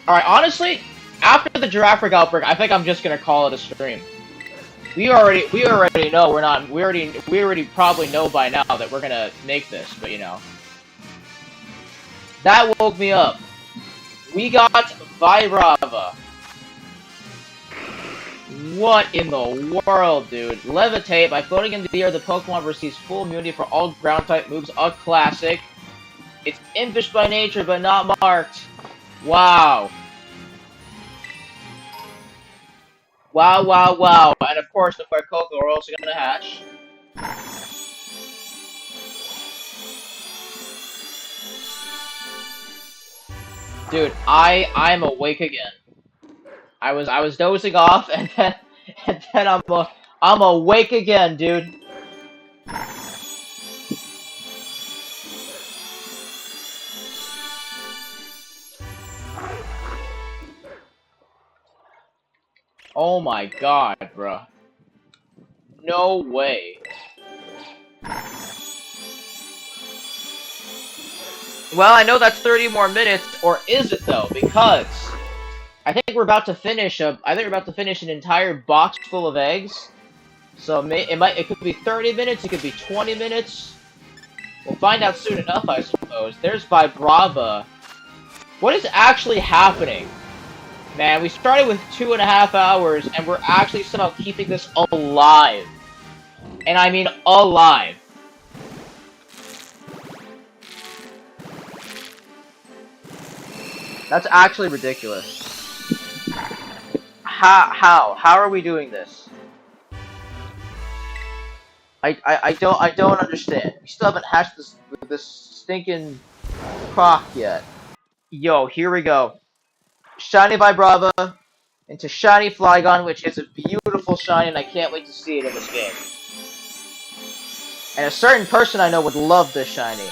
Alright, honestly, after the Giraffe outbreak, I think I'm just going to call it a stream. We already know we're not, we already probably know by now that we're going to make this, but you know. That woke me up. We got Vibrava. What in the world, dude? Levitate. By floating in the air, the Pokemon receives full immunity for all ground-type moves. A classic. It's impish by nature, but not marked. Wow. Wow, wow, wow. And of course, the Coco are also gonna hatch. Dude, I'm awake again. I was dozing off, and then I'm awake again, dude. Oh my god, bruh. No way. Well, I know that's 30 more minutes, or is it though? Because I think we're about to finish an entire box full of eggs. So it could be 30 minutes, it could be 20 minutes. We'll find out soon enough, I suppose. There's Vibrava. What is actually happening? Man, we started with 2.5 hours, and we're actually somehow keeping this alive. And I mean alive. That's actually ridiculous. How are we doing this? I don't understand. We still haven't hatched this stinking croc yet. Yo, here we go. Shiny Vibrava into Shiny Flygon, which is a beautiful shiny, and I can't wait to see it in this game. And a certain person I know would love this shiny.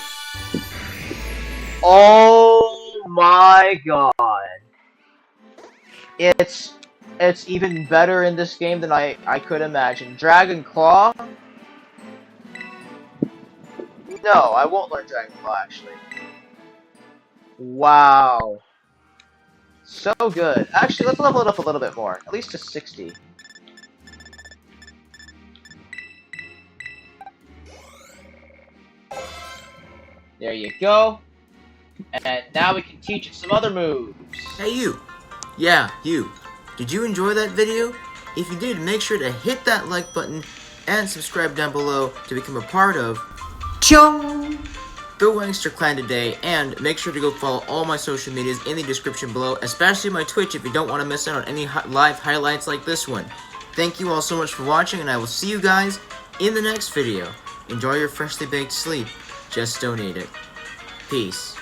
Oh my god. It's even better in this game than I could imagine. Dragon Claw? No, I won't learn Dragon Claw, actually. Wow. So good. Actually, let's level it up a little bit more. At least to 60. There you go. And now we can teach it some other moves. Hey you! Yeah, you. Did you enjoy that video? If you did, make sure to hit that like button and subscribe down below to become a part of the Wangster Clan today, and make sure to go follow all my social medias in the description below, especially my Twitch if you don't want to miss out on any live highlights like this one. Thank you all so much for watching, and I will see you guys in the next video. Enjoy your freshly baked sleep. Just donate it. Peace.